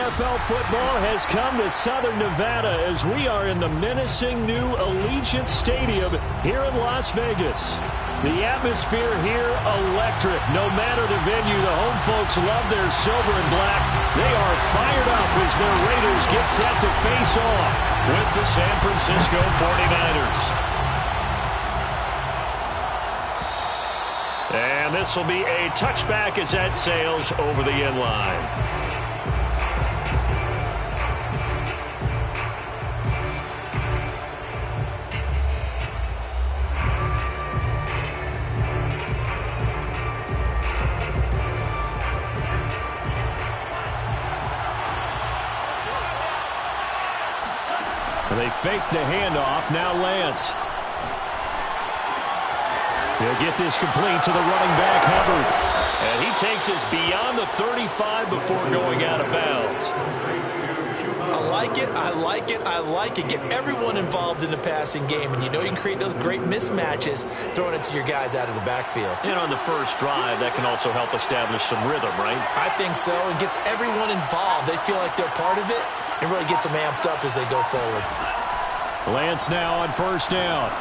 NFL football has come to Southern Nevada as we are in the menacing new Allegiant Stadium here in Las Vegas. The atmosphere here, electric. No matter the venue, the home folks love their silver and black. They are fired up as their Raiders get set to face off with the San Francisco 49ers. And this will be a touchback as that sails over the end line. They fake the handoff. Now Lance. He'll get this complete to the running back, Hubbard. And he takes us beyond the 35 before going out of bounds. I like it. I like it. I like it. Get everyone involved in the passing game. And you know you can create those great mismatches throwing it to your guys out of the backfield. And on the first drive, that can also help establish some rhythm, right? I think so. It gets everyone involved. They feel like they're part of it and really gets them amped up as they go forward. Lance now on first down.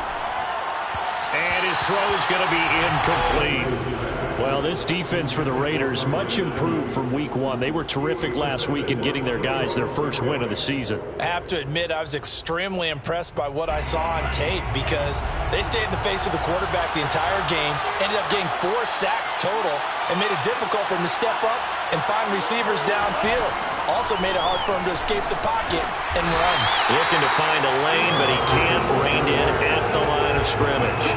And his throw is going to be incomplete. Well, this defense for the Raiders, much improved from week one. They were terrific last week in getting their guys their first win of the season. I have to admit, I was extremely impressed by what I saw on tape because they stayed in the face of the quarterback the entire game, ended up getting 4 sacks total, and made it difficult for him to step up and find receivers downfield. Also made it hard for him to escape the pocket and run. Looking to find a lane, but he can't rein in at the line of scrimmage.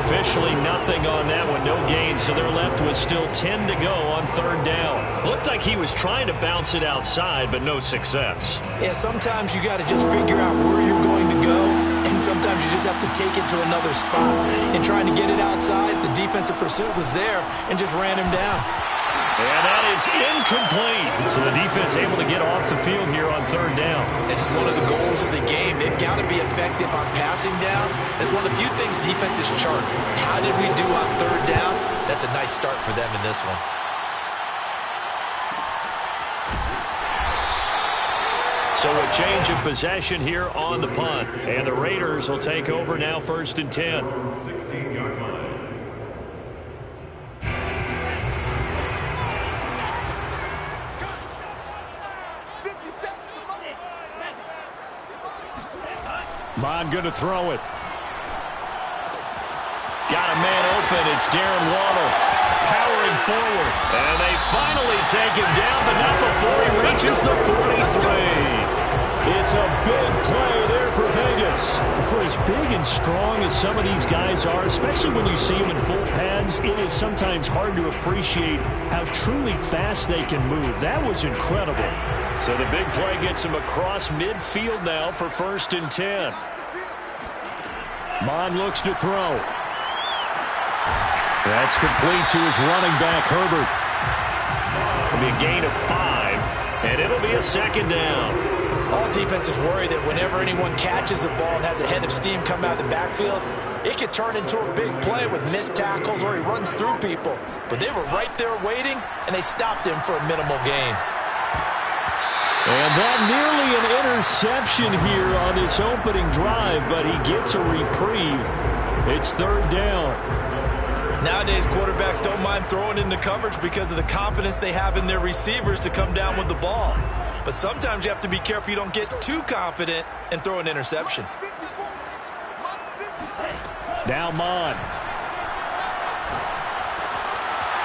Officially nothing on that one, no gain, so they're left with still 10 to go on third down. Looked like he was trying to bounce it outside, but no success. Yeah, sometimes you got to just figure out where you're going to go, and sometimes you just have to take it to another spot. In trying to get it outside, the defensive pursuit was there and just ran him down. And that is incomplete. So the defense able to get off the field here on third down. It's one of the goals of the game. They've got to be effective on passing downs. It's one of the few things defenses chart. How did we do on third down? That's a nice start for them in this one. So a change of possession here on the punt. And the Raiders will take over now, 1st and 10. 16-yard line. Bond going to throw it. Got a man open. It's Darren Waller powering forward. And they finally take him down, but not before he reaches the 43. It's a big play there for Vegas. For as big and strong as some of these guys are, especially when you see them in full pads, it is sometimes hard to appreciate how truly fast they can move. That was incredible. So the big play gets him across midfield now for 1st and 10. Mond looks to throw. That's complete to his running back, Herbert. It'll be a gain of 5, and it'll be a 2nd down. All defenses worry that whenever anyone catches the ball and has a head of steam come out of the backfield, it could turn into a big play with missed tackles or he runs through people. But they were right there waiting, and they stopped him for a minimal gain. And that nearly an interception here on this opening drive, but he gets a reprieve. It's 3rd down. Nowadays, quarterbacks don't mind throwing into coverage because of the confidence they have in their receivers to come down with the ball. But sometimes you have to be careful you don't get too confident and throw an interception. Now Mond.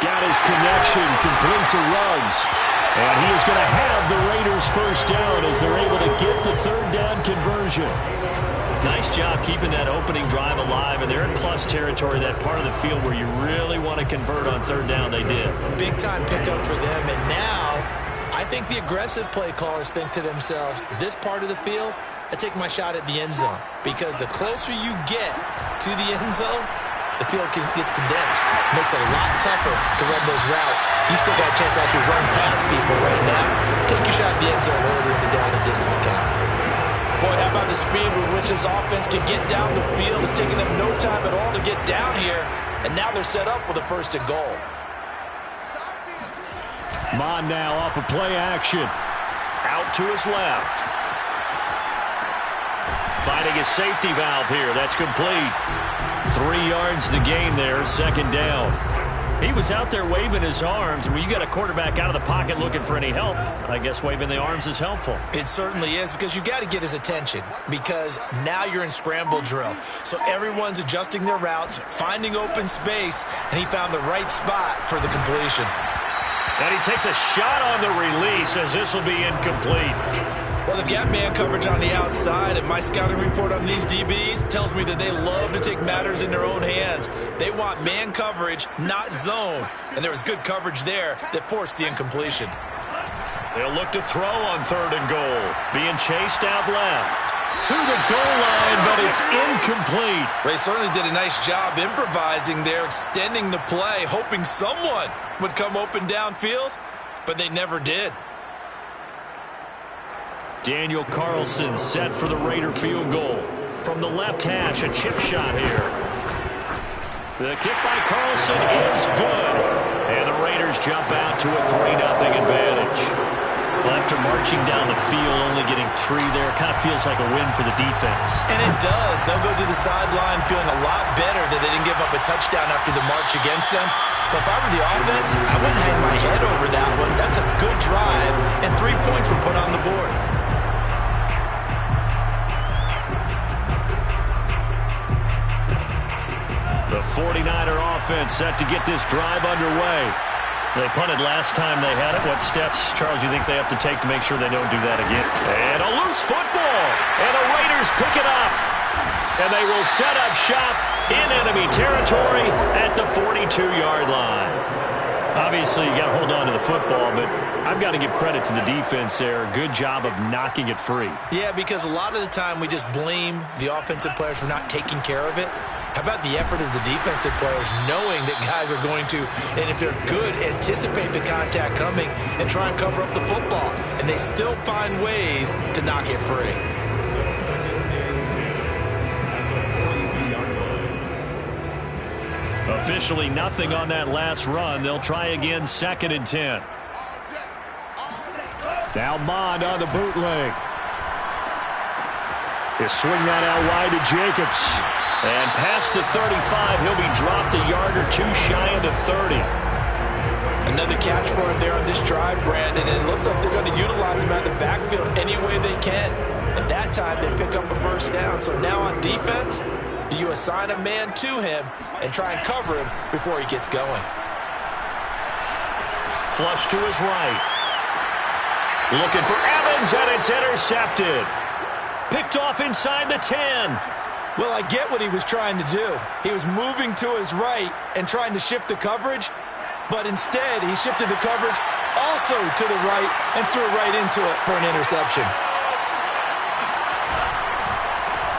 Got his connection complete to Ruggs. And he is going to have the Raiders first down as they're able to get the 3rd down conversion. Nice job keeping that opening drive alive, and they're in plus territory, that part of the field where you really want to convert on 3rd down. They did. Big time pickup for them, and now I think the aggressive play callers think to themselves, this part of the field, I take my shot at the end zone, because the closer you get to the end zone, the field gets condensed. Makes it a lot tougher to run those routes. You still got a chance to actually run past people right now. Take your shot at the end zone early in the down and distance count. Boy, how about the speed with which this offense can get down the field? It's taking them no time at all to get down here. And now they're set up with a 1st and goal. Mond now off of play action. Out to his left. Finding his safety valve here. That's complete. 3 yards the gain there, second down. He was out there waving his arms. When you got a quarterback out of the pocket looking for any help, I guess waving the arms is helpful. It certainly is, because you got to get his attention, because now you're in scramble drill. So everyone's adjusting their routes, finding open space, and he found the right spot for the completion. And he takes a shot on the release as this will be incomplete. Well, they've got man coverage on the outside, and my scouting report on these DBs tells me that they love to take matters in their own hands. They want man coverage, not zone. And there was good coverage there that forced the incompletion. They'll look to throw on 3rd and goal. Being chased out left. To the goal line, but it's incomplete. They certainly did a nice job improvising there, extending the play, hoping someone would come open downfield, but they never did. Daniel Carlson set for the Raider field goal. From the left hash, a chip shot here. The kick by Carlson is good. And the Raiders jump out to a 3-0 advantage. Well, after marching down the field, only getting 3 there, kind of feels like a win for the defense. And it does. They'll go to the sideline feeling a lot better that they didn't give up a touchdown after the march against them. But if I were the offense, I wouldn't hang my head over that one. That's a good drive, and 3 points were put on the board. The 49er offense set to get this drive underway. They punted last time they had it. What steps, Charles, you think they have to take to make sure they don't do that again? And a loose football. And the Raiders pick it up. And they will set up shop in enemy territory at the 42-yard line. Obviously, you got to hold on to the football, but I've got to give credit to the defense there. Good job of knocking it free. Yeah, because a lot of the time we just blame the offensive players for not taking care of it. How about the effort of the defensive players knowing that guys are going to, and if they're good, anticipate the contact coming and try and cover up the football. And they still find ways to knock it free. Officially nothing on that last run. They'll try again, 2nd and 10. Now Mond on the bootleg. He'll swing that out wide to Jacobs. And past the 35, he'll be dropped a yard or 2 shy of the 30. Another catch for him there on this drive, Brandon, and it looks like they're going to utilize him out of the backfield any way they can. And that time they pick up a 1st down. So now on defense, do you assign a man to him and try and cover him before he gets going? Flush to his right. Looking for Evans, and it's intercepted. Picked off inside the 10. Well, I get what he was trying to do. He was moving to his right and trying to shift the coverage, but instead he shifted the coverage also to the right and threw right into it for an interception.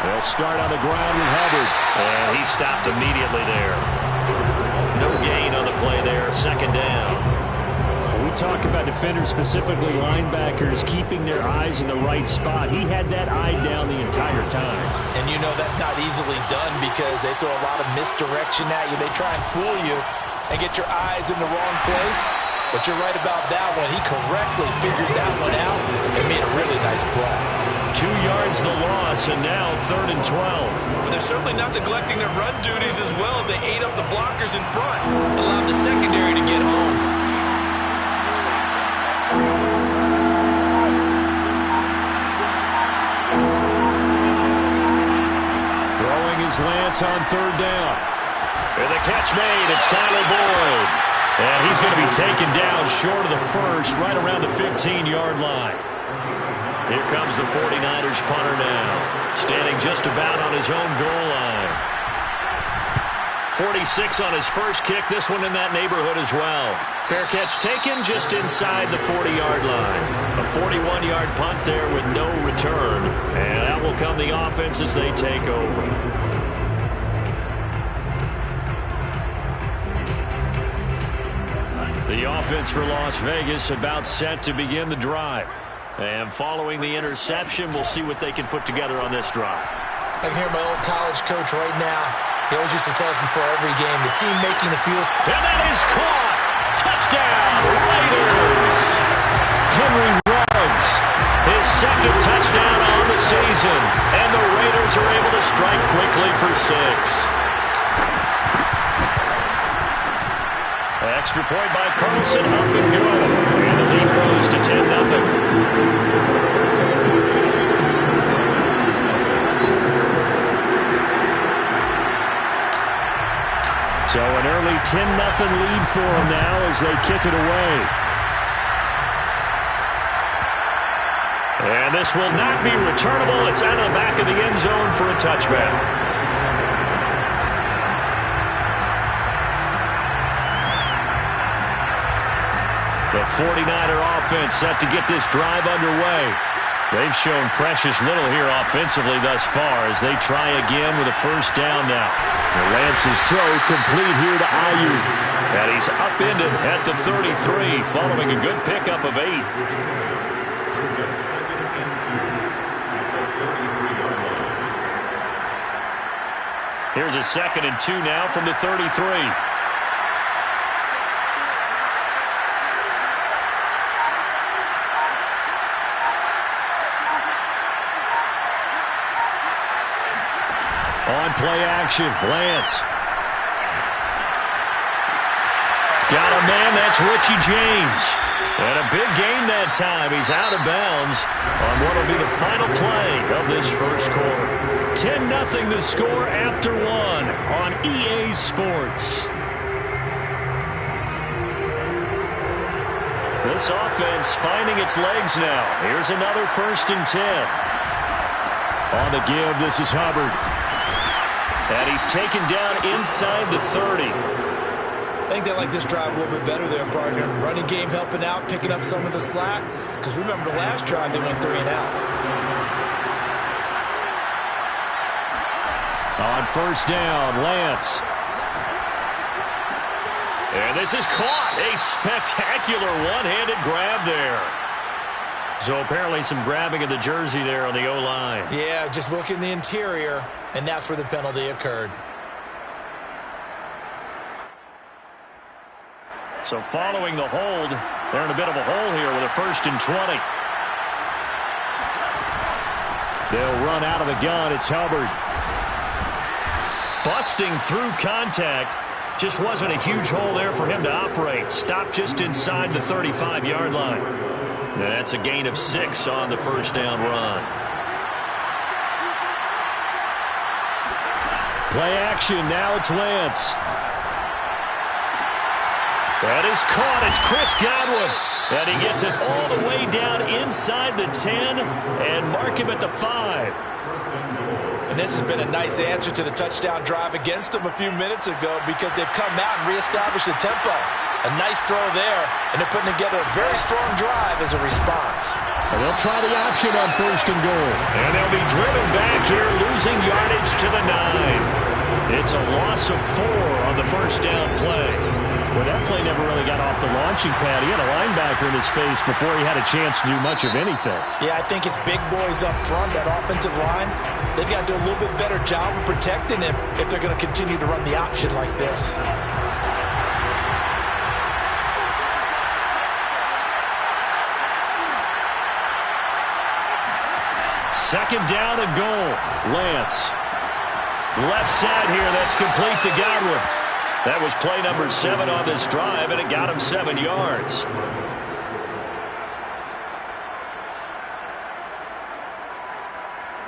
They'll start on the ground with Hubbard, and he stopped immediately there. No gain on the play there, 2nd down. We talk about defenders, specifically linebackers, keeping their eyes in the right spot. He had that eye down the entire time. And you know that's not easily done because they throw a lot of misdirection at you. They try and fool you and get your eyes in the wrong place. But you're right about that one. He correctly figured that one out and made a really nice play. 2 yards the loss, and now 3rd and 12. But they're certainly not neglecting their run duties as well as they ate up the blockers in front, allowed the secondary to get home. Throwing his Lance on 3rd down. And the catch made. It's Tyler Boyd. And he's going to be taken down short of the 1st, right around the 15-yard line. Here comes the 49ers punter now, standing just about on his own goal line. 46 on his first kick, this one in that neighborhood as well. Fair catch taken just inside the 40-yard line. A 41-yard punt there with no return. And that will come the offense as they take over. The offense for Las Vegas about set to begin the drive. And following the interception, we'll see what they can put together on this drive. I can hear my old college coach right now. He always used to tell us before every game, the team making the fewest. And that is caught. Touchdown, Raiders. Henry Ruggs strike quickly for 6. Extra point by Carlson, up and good. And the lead grows to 10-0. So an early 10-0 lead for them now as they kick it away. And this will not be returnable. It's out of the back of the end zone for a touchback. The 49er offense set to get this drive underway. They've shown precious little here offensively thus far as they try again with a first down now. Lance's throw complete here to Ayuk. And he's upended at the 33 following a good pickup of 8. Here's a 2nd and 2 now from the 33. On play action, Lance. Got a man, that's Richie James. And a big gain that time. He's out of bounds on what will be the final play of this first quarter. 10-0 the score after 1 on EA Sports. This offense finding its legs now. Here's another 1st and 10. On the give, this is Hubbard. And he's taken down inside the 30. I think they like this drive a little bit better there, partner. Running game helping out, picking up some of the slack. Because remember the last drive, they went 3 and out. On first down, Lance. And this is caught. A spectacular one-handed grab there. So apparently some grabbing of the jersey there on the O-line. Yeah, just look in the interior, and that's where the penalty occurred. So following the hold, they're in a bit of a hole here with a 1st and 20. They'll run out of the gun. It's Hubbard. Busting through contact. Just wasn't a huge hole there for him to operate. Stopped just inside the 35-yard line. That's a gain of 6 on the first down run. Play action. Now it's Lance. That is caught. It's Chris Godwin. And he gets it all the way down inside the 10 and mark him at the 5. And this has been a nice answer to the touchdown drive against them a few minutes ago because they've come out and reestablished the tempo. A nice throw there, and they're putting together a very strong drive as a response. And they'll try the option on 1st and goal. And they'll be driven back here, losing yardage to the 9. It's a loss of 4 on the first down play. Well, that play never really got off the launching pad. He had a linebacker in his face before he had a chance to do much of anything. Yeah, I think it's big boys up front, that offensive line. They've got to do a little bit better job of protecting him if they're going to continue to run the option like this. Second down and goal. Lance. Left side here, that's complete to Godwin. That was play number 7 on this drive, and it got him 7 yards.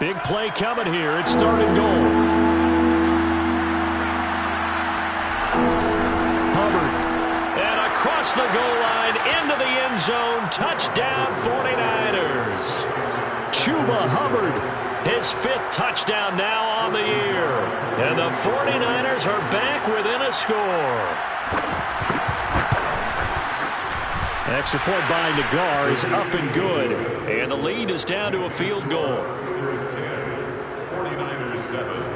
Big play coming here. It's 3rd and goal. Hubbard. And across the goal line, into the end zone. Touchdown, 49ers. Chuba Hubbard, his 5th touchdown now on the year. And the 49ers are back within a score. Extra point by Nagar is up and good. And the lead is down to a field goal. 49ers 7.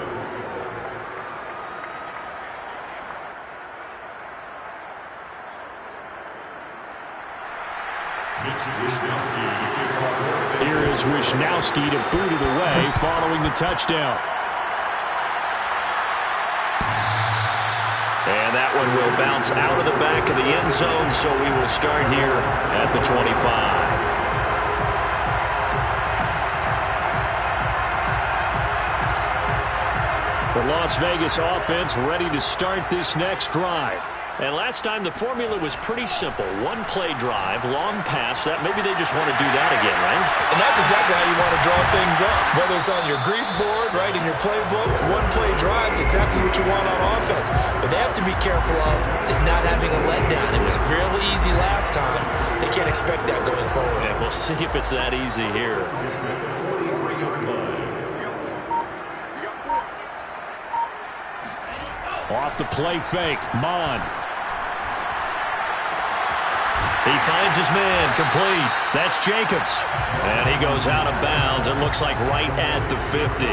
Here is Wisnowski to boot it away following the touchdown. And that one will bounce out of the back of the end zone, so we will start here at the 25. Las Vegas offense ready to start this next drive. And last time the formula was pretty simple. One play drive, long pass. That maybe they just want to do that again, right? And that's exactly how you want to draw things up. Whether it's on your grease board, right, in your playbook, one play drive is exactly what you want on offense. What they have to be careful of is not having a letdown. It was real easy last time. They can't expect that going forward. Yeah, we'll see if it's that easy here. Off the play fake, Mon. He finds his man, complete. That's Jacobs. And he goes out of bounds. It looks like right at the 50.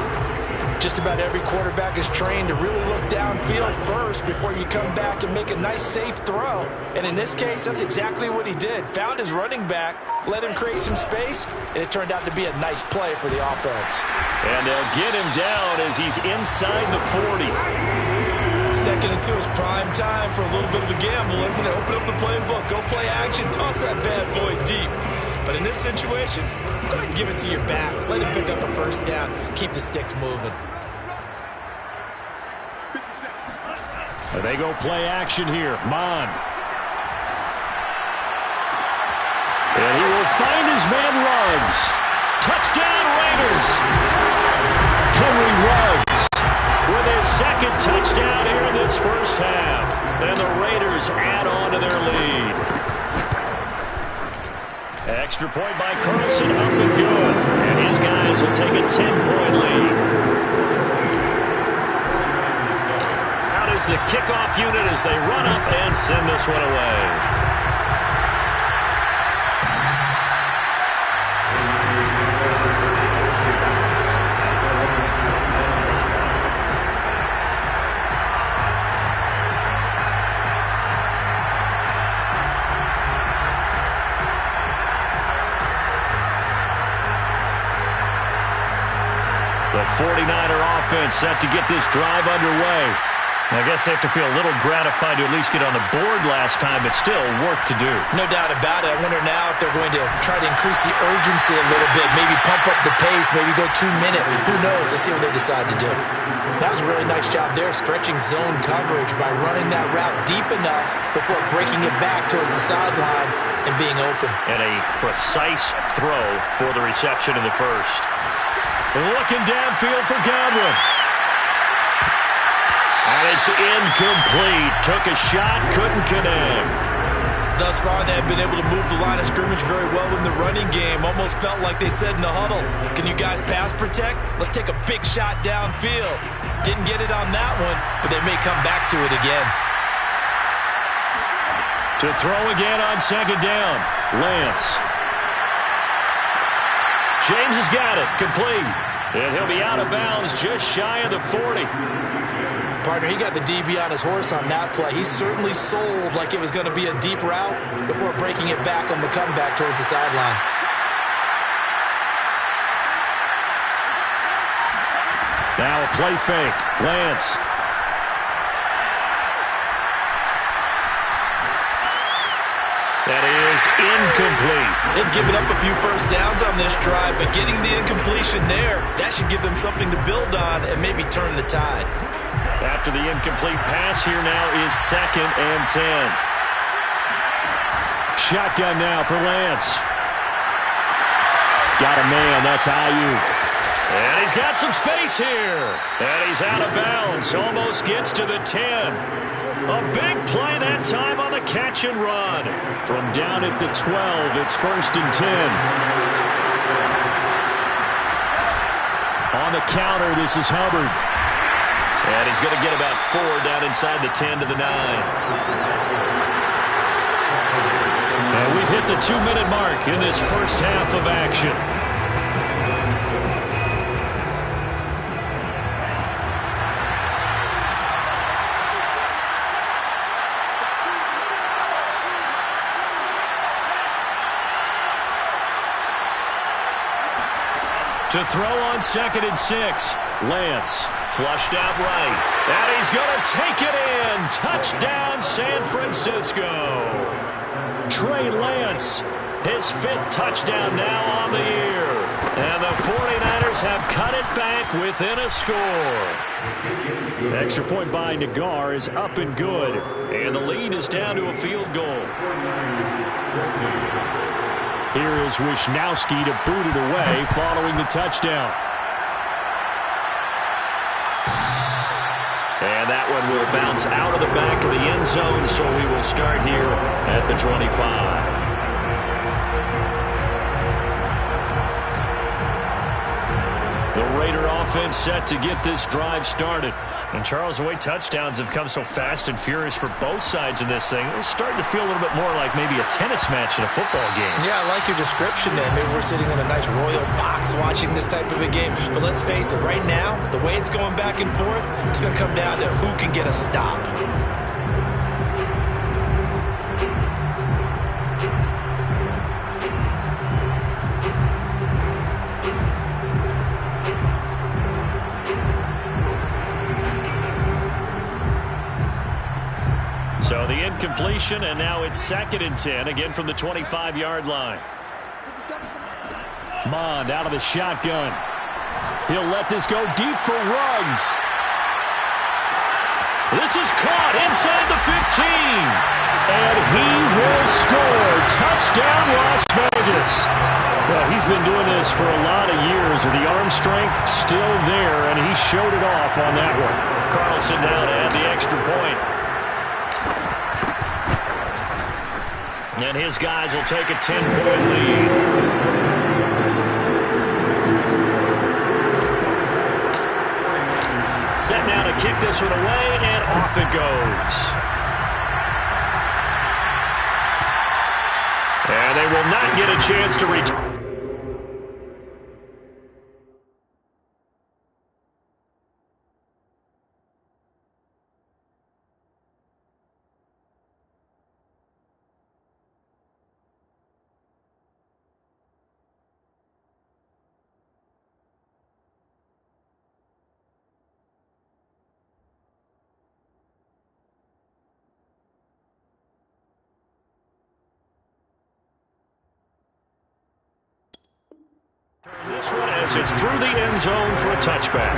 Just about every quarterback is trained to really look downfield first before you come back and make a nice, safe throw. And in this case, that's exactly what he did. Found his running back, let him create some space, and it turned out to be a nice play for the offense. And they'll get him down as he's inside the 40. 2nd and 2 is prime time for a little bit of a gamble, isn't it? Open up the playbook, go play action, toss that bad boy deep. But in this situation, go ahead and give it to your back. Let him pick up a first down. Keep the sticks moving. They go play action here. Mon. And he will find his man Ruggs. Touchdown, Raiders! Henry Ruggs with his 2nd touchdown here in this first half. And the Raiders add on to their lead. Extra point by Carlson, up and good. And his guys will take a 10-point lead. Out is the kickoff unit as they run up and send this one away. The 49er offense set to get this drive underway. I guess they have to feel a little gratified to at least get on the board last time, but still work to do. No doubt about it. I wonder now if they're going to try to increase the urgency a little bit, maybe pump up the pace, maybe go 2-minute. Who knows? Let's see what they decide to do. That was a really nice job there, stretching zone coverage by running that route deep enough before breaking it back towards the sideline and being open. And a precise throw for the reception in the first. Looking downfield for Godwin. And it's incomplete. Took a shot, couldn't connect. Thus far, they have been able to move the line of scrimmage very well in the running game. Almost felt like they said in the huddle, can you guys pass protect? Let's take a big shot downfield. Didn't get it on that one, but they may come back to it again. To throw again on 2nd down. Lance. James has got it. Complete. And he'll be out of bounds just shy of the 40. Partner, he got the DB on his horse on that play. He certainly sold like it was going to be a deep route before breaking it back on the comeback towards the sideline. Now a play fake. Lance. That is incomplete. They've given up a few first downs on this drive, but getting the incompletion there, that should give them something to build on and maybe turn the tide. After the incomplete pass, here now is 2nd and 10. Shotgun now for Lance. Got a man, that's Ayuk. And he's got some space here. And he's out of bounds, almost gets to the 10. A big play that time on the catch and run. From down at the 12, it's 1st and 10. On the counter, this is Hubbard. And he's going to get about 4 down inside the 10 to the 9. And we've hit the 2-minute mark in this first half of action. To throw on 2nd and 6. Lance flushed out right. And he's going to take it in. Touchdown, San Francisco. Trey Lance, his 5th touchdown now on the year. And the 49ers Eagles have cut it back within a score. Extra point by Nagar is up and good. And the lead is down to a field goal. Here is Wisnowski to boot it away following the touchdown. And that one will bounce out of the back of the end zone, so we will start here at the 25. The Raider offense set to get this drive started. And, Charles, the way touchdowns have come so fast and furious for both sides of this thing, it's starting to feel a little bit more like maybe a tennis match in a football game. Yeah, I like your description there. Maybe we're sitting in a nice royal box watching this type of a game. But let's face it, right now, the way it's going back and forth, it's going to come down to who can get a stop. So the incompletion, and now it's 2nd and 10, again from the 25-yard line. Mond out of the shotgun. He'll let this go deep for Ruggs. This is caught inside the 15. And he will score. Touchdown, Las Vegas. Well, he's been doing this for a lot of years with the arm strength still there, and he showed it off on that one. Carlson now to add the extra point. And his guys will take a 10-point lead. Set now to kick this one away, and off it goes. And they will not get a chance to return. This one as it's through the end zone for a touchback.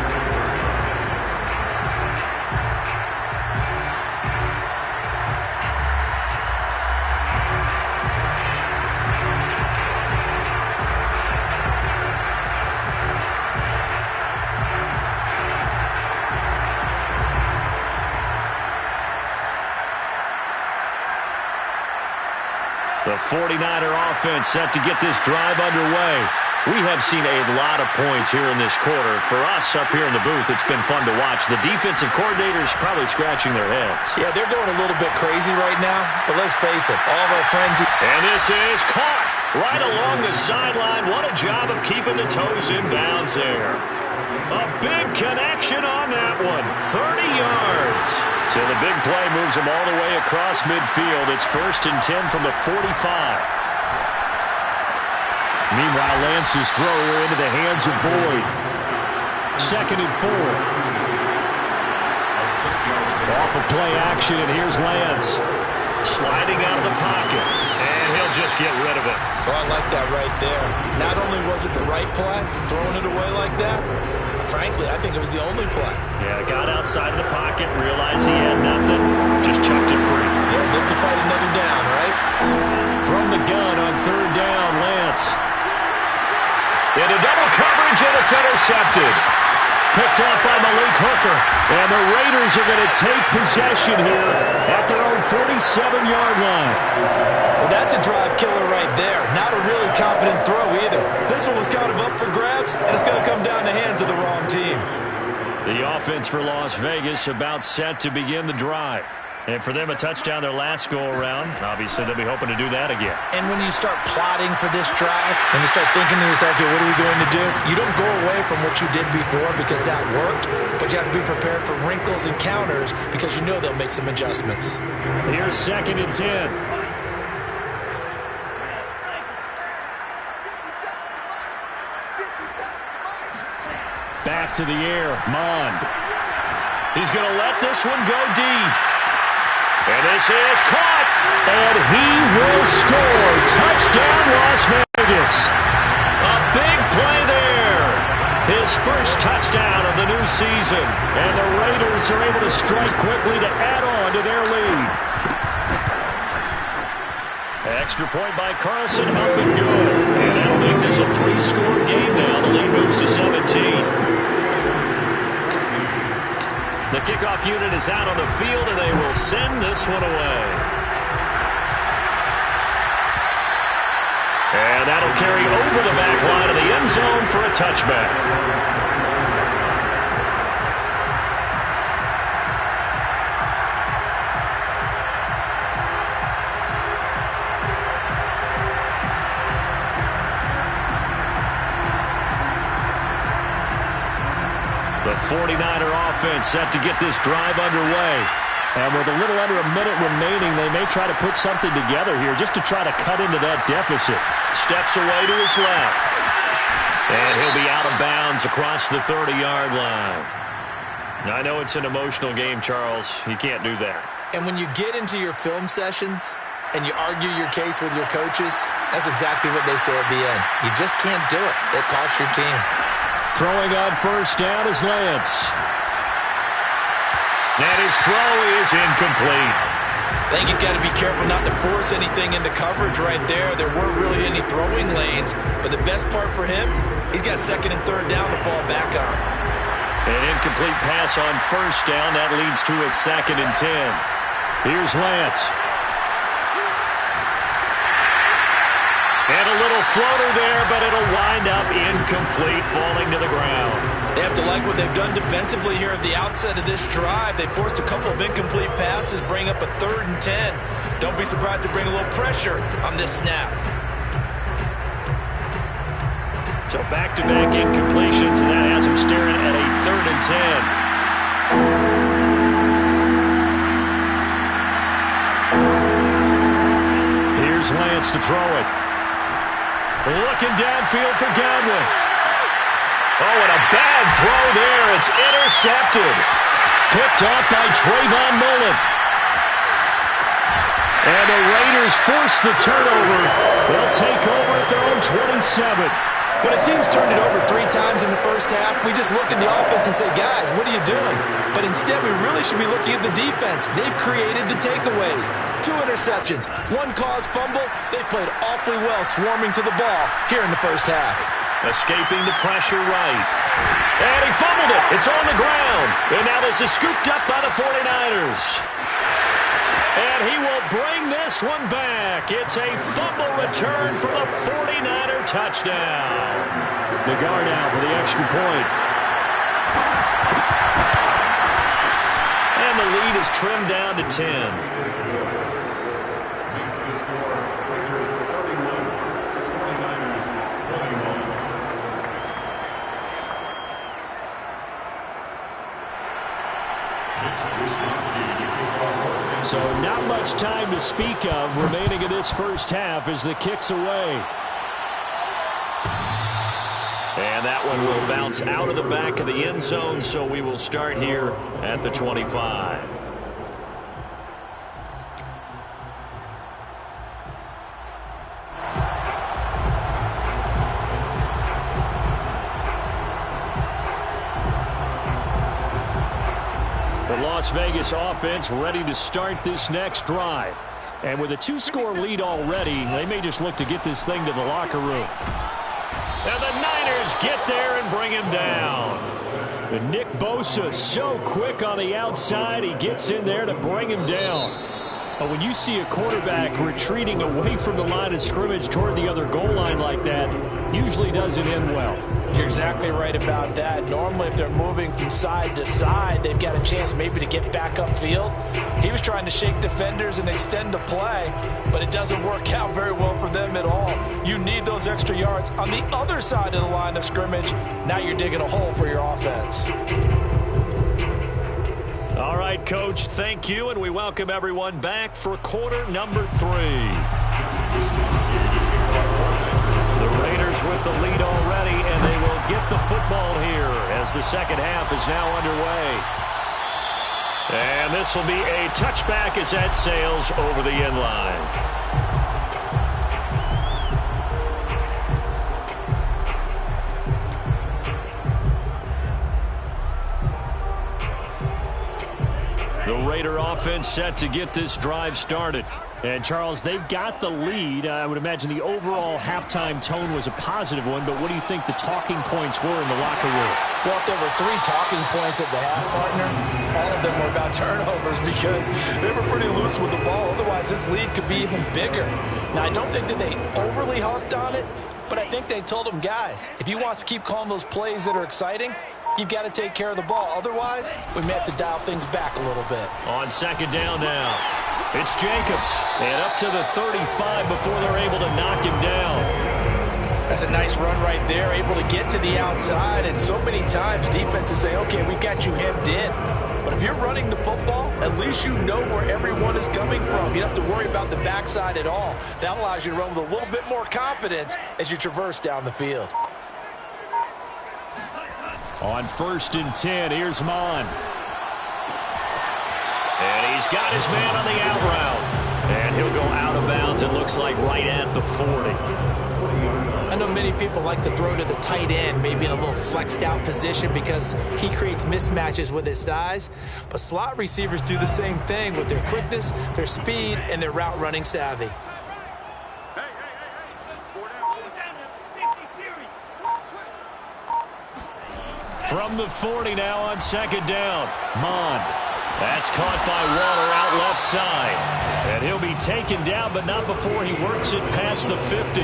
The 49er offense set to get this drive underway. We have seen a lot of points here in this quarter. For us up here in the booth, it's been fun to watch. The defensive coordinators probably scratching their heads. Yeah, they're going a little bit crazy right now, but let's face it, all of our friends... And this is caught right along the sideline. What a job of keeping the toes in bounds there. A big connection on that one. 30 yards. So the big play moves them all the way across midfield. It's 1st and 10 from the 45. Meanwhile, Lance's throw into the hands of Boyd. 2nd and 4. Off of play action, and here's Lance. Sliding out of the pocket. And he'll just get rid of it. Well, I like that right there. Not only was it the right play, throwing it away like that, frankly, I think it was the only play. Yeah, got outside of the pocket, realized he had nothing, just chucked it free. Yeah, look to fight another down, right? From the gun on 3rd down, Lance. Into double coverage, and it's intercepted. Picked off by Malik Hooker. And the Raiders are going to take possession here at their own 47-yard line. Well, that's a drive killer right there. Not a really confident throw either. This one was kind of up for grabs, and it's going to come down the hands of the wrong team. The offense for Las Vegas about set to begin the drive. And for them, a touchdown their last go-around. Obviously, they'll be hoping to do that again. And when you start plotting for this drive, when you start thinking to yourself, okay, what are we going to do? You don't go away from what you did before because that worked, but you have to be prepared for wrinkles and counters because you know they'll make some adjustments. Here's 2nd and 10. Back to the air, Mond. He's going to let this one go deep. And this is caught. And he will score. Touchdown, Las Vegas. A big play there. season. And the Raiders are able to strike quickly to add on to their lead. Extra point by Carlson, up and good. And that'll make this a 3-score game now. The lead moves to 17. The kickoff unit is out on the field, and they will send this one away. And that'll carry over the back line of the end zone for a touchback. The 49er offense set to get this drive underway. And with a little under a minute remaining, they may try to put something together here just to try to cut into that deficit. Steps away to his left. And he'll be out of bounds across the 30-yard line. Now, I know it's an emotional game, Charles. You can't do that. And when you get into your film sessions and you argue your case with your coaches, that's exactly what they say at the end. You just can't do it. It costs your team. Throwing on first down is Lance. And his throw is incomplete. I think he's got to be careful not to force anything into coverage right there. There weren't really any throwing lanes, but the best part for him, he's got second and third down to fall back on. An incomplete pass on first down. That leads to a 2nd and 10. Here's Lance. And a little floater there, but it'll wind up incomplete, falling to the ground. They have to like what they've done defensively here at the outset of this drive. They forced a couple of incomplete passes, bring up a 3rd and 10. Don't be surprised to bring a little pressure on this snap. So back-to-back incompletions, and that has him staring at a 3rd and 10. Here's Lance to throw it. Looking downfield for Godwin. Oh, and a bad throw there. It's intercepted. Picked off by Trayvon Mullen. And the Raiders force the turnover. They'll take over at their own 27. When a team's turned it over 3 times in the first half, we just look at the offense and say, guys, what are you doing? But instead, we really should be looking at the defense. They've created the takeaways. 2 interceptions, 1 caused fumble. They've played awfully well swarming to the ball here in the first half. Escaping the pressure right. And he fumbled it. It's on the ground. And now this is scooped up by the 49ers. And he will bring this one back. It's a fumble return for the 49er touchdown. Nagar now for the extra point. And the lead is trimmed down to 10. Makes the score Raiders 31, 49ers 21. So not much time to speak of remaining in this first half as the kick's away. And that one will bounce out of the back of the end zone, so we will start here at the 25. The Las Vegas offense ready to start this next drive. And with a 2-score lead already, they may just look to get this thing to the locker room. And the Niners get there and bring him down. The Nick Bosa so quick on the outside, he gets in there to bring him down. But when you see a quarterback retreating away from the line of scrimmage toward the other goal line like that, usually doesn't end well. You're exactly right about that. Normally, if they're moving from side to side, they've got a chance maybe to get back upfield. He was trying to shake defenders and extend the play, but it doesn't work out very well for them at all. You need those extra yards on the other side of the line of scrimmage. Now you're digging a hole for your offense. All right, Coach, thank you, and we welcome everyone back for quarter number 3. The Raiders with the lead already, and they will get the football here as the second half is now underway. And this will be a touchback as that sails over the end line. Raider offense set to get this drive started. And, Charles, they've got the lead. I would imagine the overall halftime tone was a positive one, but what do you think the talking points were in the locker room? Well, if there were 3 talking points at the half, partner, all of them were about turnovers because they were pretty loose with the ball. Otherwise, this lead could be even bigger. Now, I don't think that they overly harped on it, but I think they told them, guys, if you want to keep calling those plays that are exciting, you've got to take care of the ball. Otherwise, we may have to dial things back a little bit. On second down now, it's Jacobs. And up to the 35 before they're able to knock him down. That's a nice run right there, able to get to the outside. And so many times defenses say, okay, we've got you hemmed in. But if you're running the football, at least you know where everyone is coming from. You don't have to worry about the backside at all. That allows you to run with a little bit more confidence as you traverse down the field. On 1st and 10, here's Mon. And he's got his man on the out route. And he'll go out of bounds, it looks like, right at the 40. I know many people like to throw to the tight end, maybe in a little flexed out position because he creates mismatches with his size. But slot receivers do the same thing with their quickness, their speed, and their route running savvy. From the 40 now on second down, Mon. That's caught by Waller out left side. And he'll be taken down, but not before he works it past the 50.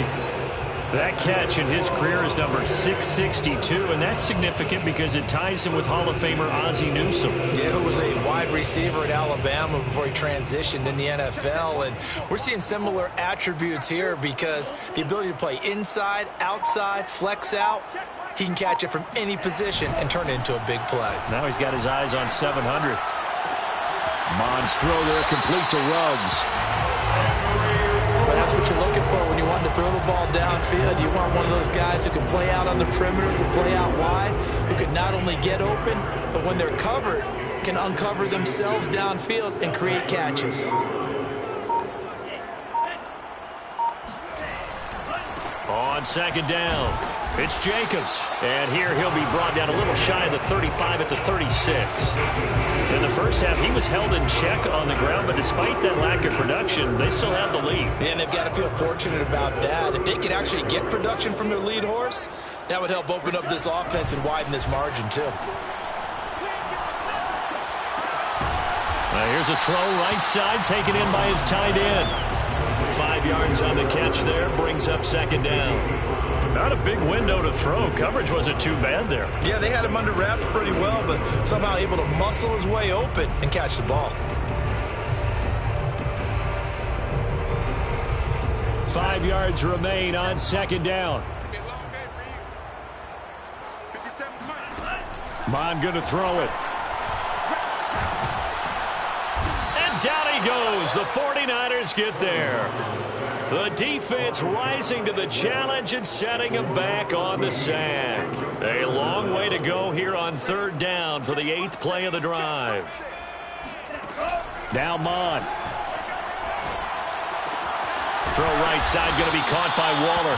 That catch in his career is number 662, and that's significant because it ties him with Hall of Famer Ozzie Newsome. Yeah, who was a wide receiver at Alabama before he transitioned in the NFL. And we're seeing similar attributes here because the ability to play inside, outside, flex out, he can catch it from any position and turn it into a big play. Now he's got his eyes on 700. Mon's throw there complete to Ruggs. But that's what you're looking for when you want to throw the ball downfield. You want one of those guys who can play out on the perimeter, who can play out wide, who can not only get open, but when they're covered, can uncover themselves downfield and create catches. On second down, it's Jacobs. And here he'll be brought down a little shy of the 35 at the 36. In the first half, he was held in check on the ground, but despite that lack of production, they still have the lead. And they've got to feel fortunate about that. If they can actually get production from their lead horse, that would help open up this offense and widen this margin too. Here's a throw right side, taken in by his tight end. 5 yards on the catch there, brings up second down. Not a big window to throw. Coverage wasn't too bad there. Yeah, they had him under wraps pretty well, but somehow able to muscle his way open and catch the ball. 5 yards remain on second down. Mon going to throw it. And down he goes. The 49ers get there. The defense rising to the challenge and setting him back on the sack. A long way to go here on third down for the 8th play of the drive. Now Mon. Throw right side going to be caught by Waller.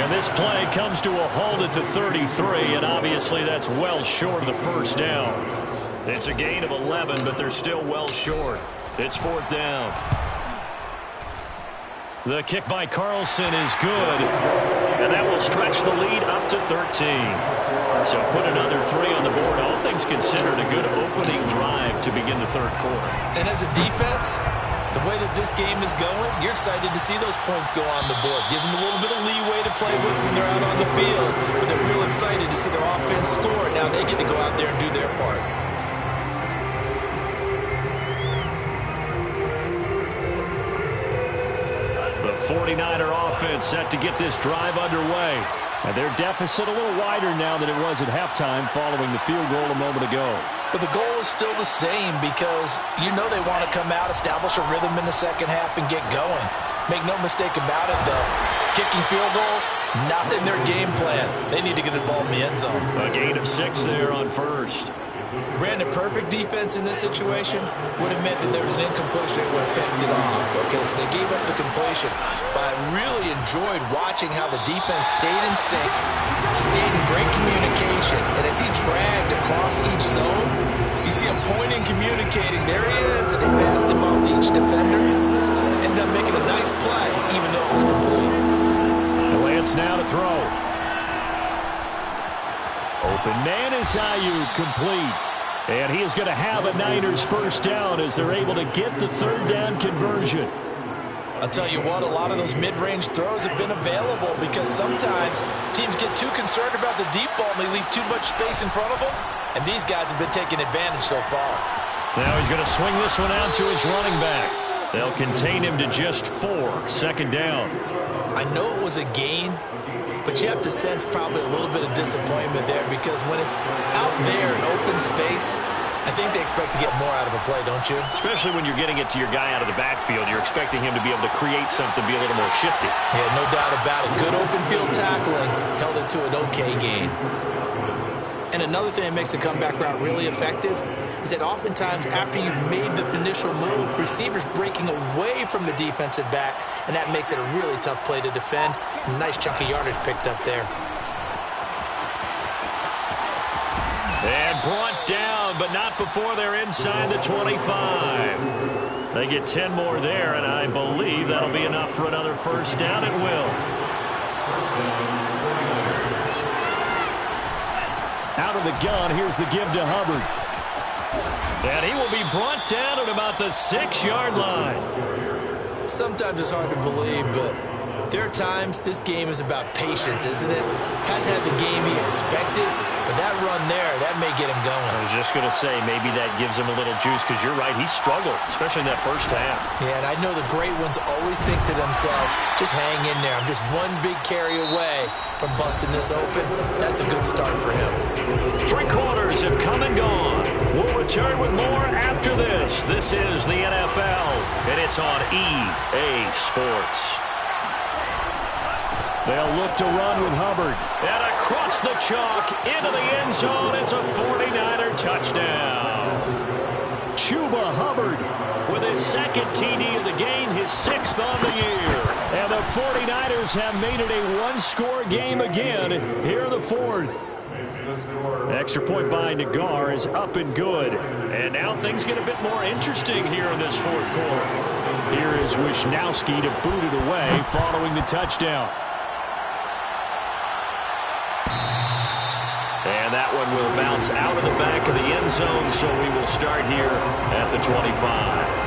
And this play comes to a halt at the 33, and obviously that's well short of the first down. It's a gain of 11, but they're still well short. It's fourth down. The kick by Carlson is good, and that will stretch the lead up to 13. So put another 3 on the board. All things considered, a good opening drive to begin the third quarter. And as a defense, the way that this game is going, you're excited to see those points go on the board. Gives them a little bit of leeway to play with when they're out on the field, but they're real excited to see their offense score. Now they get to go out there and do their part. The 49er offense set to get this drive underway. And their deficit a little wider now than it was at halftime following the field goal a moment ago. But the goal is still the same because you know they want to come out, establish a rhythm in the second half, and get going. Make no mistake about it, though. Kicking field goals, not in their game plan. They need to get the ball in the end zone. A gain of 6 there on first. Brandon, perfect defense in this situation would have meant that there was an incompletion and would have picked it off. Okay, so they gave up the completion. But I really enjoyed watching how the defense stayed in sync, stayed in great communication. And as he dragged across each zone, you see him pointing, communicating. There he is, and he passed him off to each defender. Ended up making a nice play, even though it was complete. Lance now to throw. Open man is Ayuk, complete. And he is going to have a Niners first down as they're able to get the third down conversion. I'll tell you what, a lot of those mid-range throws have been available because sometimes teams get too concerned about the deep ball and they leave too much space in front of them. And these guys have been taking advantage so far. Now he's going to swing this one out to his running back. They'll contain him to just 4. Second down. I know it was a gain, but you have to sense probably a little bit of disappointment there because when it's out there in open space, I think they expect to get more out of a play, don't you? Especially when you're getting it to your guy out of the backfield. You're expecting him to be able to create something, be a little more shifty. Yeah, no doubt about it. Good open field tackling held it to an okay gain. And another thing that makes the comeback route really effective is that oftentimes after you've made the initial move, receivers breaking away from the defensive back, and that makes it a really tough play to defend. Nice chunk of yardage picked up there. And brought down, but not before they're inside the 25. They get 10 more there, and I believe that'll be enough for another first down. It will. Out of the gun, here's the give to Hubbard. And he will be brought down at about the 6-yard line. Sometimes it's hard to believe, but there are times this game is about patience, isn't it? Hasn't had the game he expected, but that run there, that may get him going. I was just going to say, maybe that gives him a little juice, because you're right, he struggled, especially in that first half. Yeah, and I know the great ones always think to themselves, just hang in there. I'm just one big carry away from busting this open. That's a good start for him. 3 quarters have come and gone. We'll return with more after this. This is the NFL, and it's on EA Sports. They'll look to run with Hubbard. And across the chalk, into the end zone. It's a 49er touchdown. Chuba Hubbard with his second TD of the game, his 6th on the year. And the 49ers have made it a one-score game again here in the 4th. Extra point by Nagar is up and good. And now things get a bit more interesting here in this 4th quarter. Here is Wisnowski to boot it away following the touchdown. And that one will bounce out of the back of the end zone, so we will start here at the 25.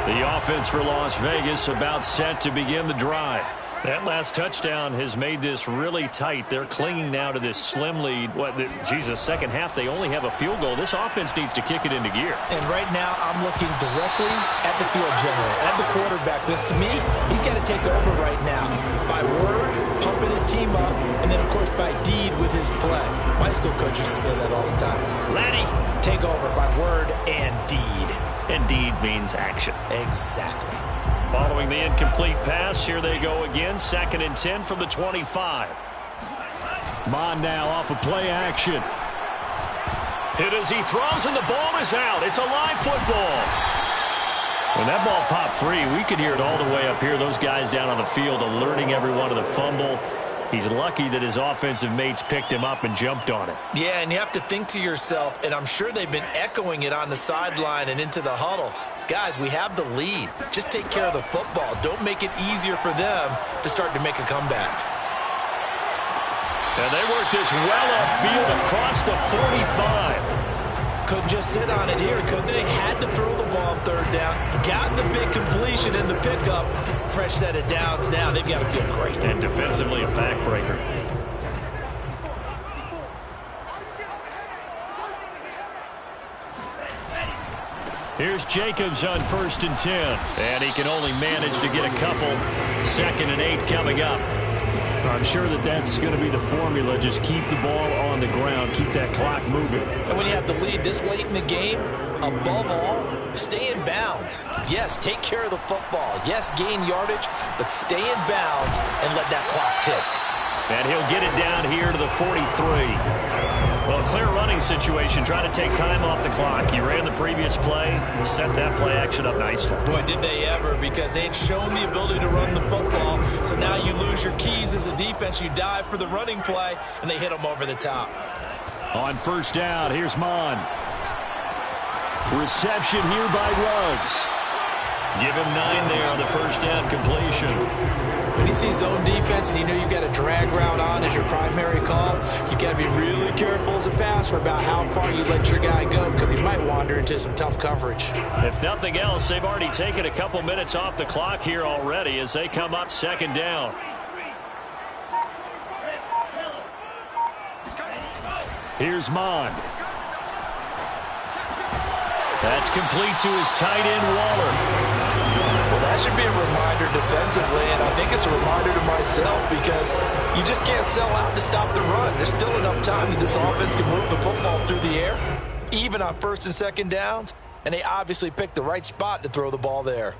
The offense for Las Vegas about set to begin the drive. That last touchdown has made this really tight. They're clinging now to this slim lead. Second half, they only have a field goal. This offense needs to kick it into gear. And right now, I'm looking directly at the field general, at the quarterback. Because to me, he's got to take over right now. By word, pumping his team up, and then, of course, by deed with his play. My school coach used to say that all the time. Laddie, take over by word and deed. And deed means action. Exactly. Following the incomplete pass, here they go again. 2nd and 10 from the 25. Mon now off of play action. Hit as he throws, and the ball is out. It's a live football. When that ball popped free, we could hear it all the way up here. Those guys down on the field alerting everyone of the fumble. He's lucky that his offensive mates picked him up and jumped on it. Yeah, and you have to think to yourself, and I'm sure they've been echoing it on the sideline and into the huddle. Guys, we have the lead. Just take care of the football. Don't make it easier for them to start to make a comeback. And they work this well upfield across the 45. Couldn't just sit on it here, could they? Had to throw the ball on 3rd down. Got the big completion in the pickup. Fresh set of downs now. They've got to feel great. And defensively a backbreaker. Here's Jacobs on 1st and 10. And he can only manage to get a couple. 2nd and 8 coming up. I'm sure that's going to be the formula. Just keep the ball on the ground. Keep that clock moving. And when you have the lead this late in the game, above all, stay in bounds. Yes, take care of the football. Yes, gain yardage, but stay in bounds and let that clock tick. And he'll get it down here to the 43. Well, a clear running situation, trying to take time off the clock. He ran the previous play, set that play action up nicely. Boy, did they ever, because they'd shown the ability to run the football. So now you lose your keys as a defense. You dive for the running play, and they hit him over the top. On first down, here's Mon. Reception here by Ruggs. Give him 9 there on the first down completion. When you see zone defense and you know you've got a drag route on as your primary call, you got to be really careful as a passer about how far you let your guy go, because he might wander into some tough coverage. If nothing else, they've already taken a couple minutes off the clock here already as they come up second down. Here's Mon. That's complete to his tight end, Waller. Well, that should be a reminder defensively, and I think it's a reminder to myself, because you just can't sell out to stop the run. There's still enough time that this offense can move the football through the air, even on first and second downs, and they obviously picked the right spot to throw the ball there.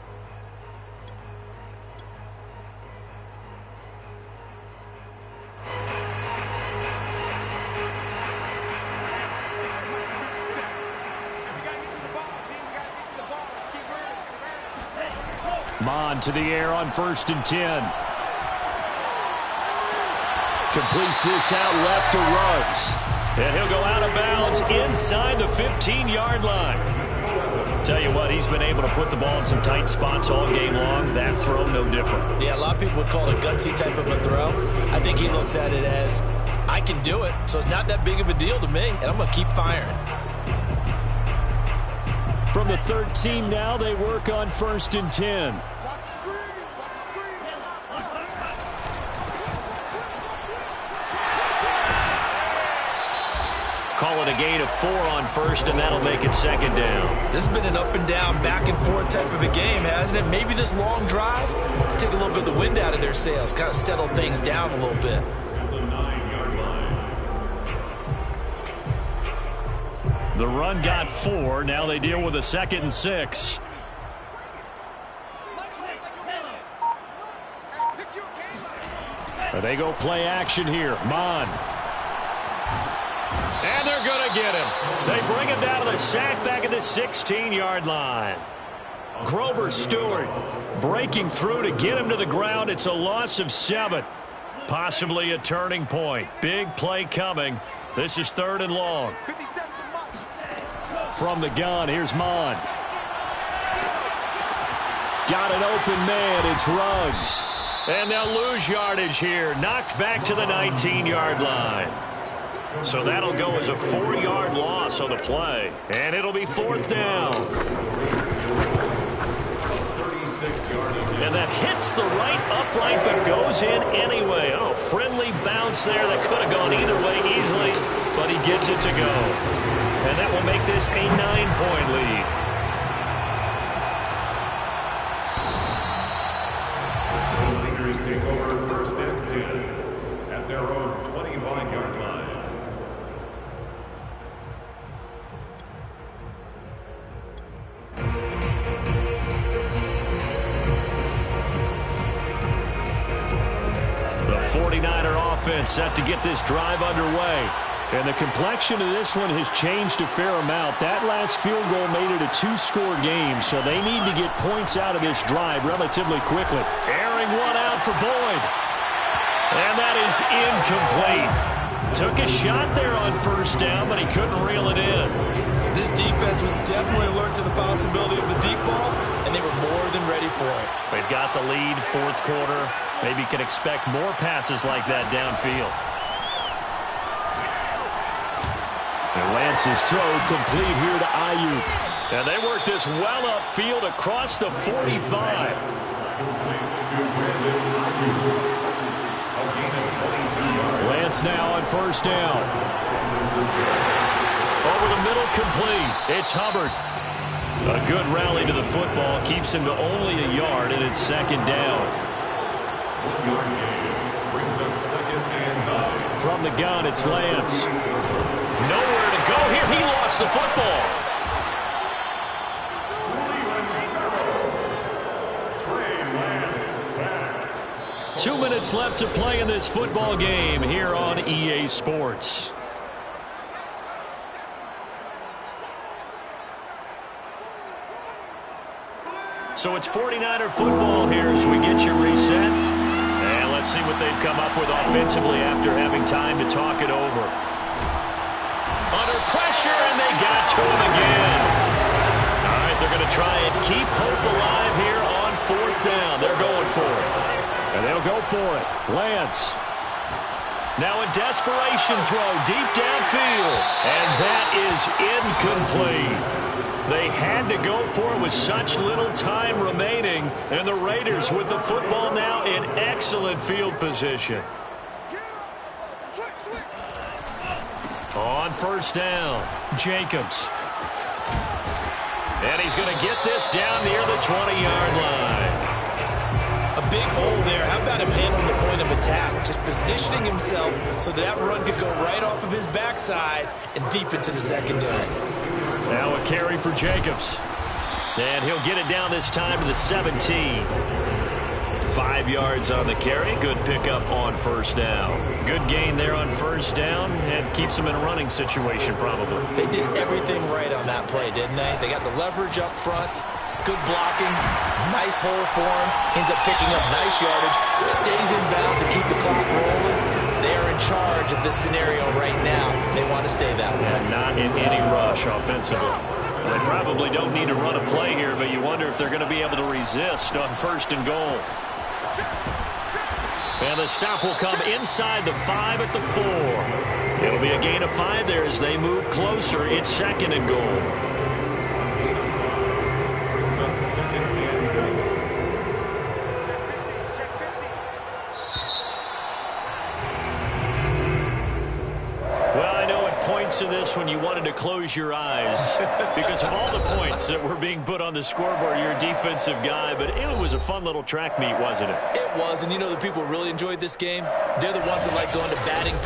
Mon to the air on first and 10. Completes this out left to Ruggs. And he'll go out of bounds inside the 15-yard line. Tell you what, he's been able to put the ball in some tight spots all game long. That throw, no different. Yeah, a lot of people would call it a gutsy type of a throw. I think he looks at it as, I can do it, so it's not that big of a deal to me, and I'm going to keep firing. From the 13 now, they work on first and 10. Call it a gain of 4 on first, and that'll make it second down. This has been an up and down, back and forth type of a game, hasn't it? Maybe this long drive will take a little bit of the wind out of their sails, kind of settle things down a little bit. The run got 4. Now they deal with a 2nd and 6. They go play action here. Mon. And they're going to get him. They bring him down to the sack back at the 16-yard line. Grover Stewart breaking through to get him to the ground. It's a loss of 7. Possibly a turning point. Big play coming. This is 3rd and long. From the gun, here's Mon. Got an open man. It's Ruggs. And they'll lose yardage here. Knocked back to the 19-yard line. So that'll go as a 4-yard loss on the play. And it'll be 4th down. And that hits the right upright but goes in anyway. Oh, friendly bounce there that could have gone either way easily, but he gets it to go. And that will make this a 9-point lead. The Niners take over first and 10 at their own 25-yard line. The 49er offense set to get this drive underway. And the complexion of this one has changed a fair amount. That last field goal made it a 2-score game, so they need to get points out of this drive relatively quickly. Airing one out for Boyd. And that is incomplete. Took a shot there on first down, but he couldn't reel it in. This defense was definitely alert to the possibility of the deep ball, and they were more than ready for it. They've got the lead, 4th quarter. Maybe can expect more passes like that downfield. And Lance's throw complete here to Ayuk. And they work this well upfield across the 45. Lance now on first down. Over the middle, complete. It's Hubbard. A good rally to the football keeps him to only a yard, and it's second down. Brings up 2nd and 9. From the gun, it's Lance. Nowhere to go here. He lost the football. 2 minutes left to play in this football game here on EA Sports. So it's 49er football here as we get you reset. And let's see what they've come up with offensively after having time to talk it over. Under pressure, and they got to him again. All right, they're going to try and keep hope alive here on 4th down. They're going for it. And they'll go for it. Lance. Now a desperation throw deep downfield. And that is incomplete. They had to go for it with such little time remaining. And the Raiders with the football now in excellent field position. On 1st down, Jacobs. And he's going to get this down near the 20-yard line. A big hole there. How about him handling the point of attack? Just positioning himself so that run could go right off of his backside and deep into the secondary. Now a carry for Jacobs. And he'll get it down this time to the 17. 5 yards on the carry. Good pickup on 1st down. Good gain there on 1st down and keeps them in a running situation probably. They did everything right on that play, didn't they? They got the leverage up front. Good blocking. Nice hole for him. Ends up picking up nice yardage. Stays in bounds to keep the clock rolling. They are in charge of this scenario right now. They want to stay that way. And not in any rush offensively. They probably don't need to run a play here, but you wonder if they're going to be able to resist on 1st and goal. And the stop will come inside the 5 at the 4. It'll be a gain of 5 there as they move closer. It's 2nd and goal. To this when you wanted to close your eyes because of all the points that were being put on the scoreboard. You're a defensive guy, but it was a fun little track meet, wasn't it? It was, and you know the people who really enjoyed this game? They're the ones that like going to batting practice.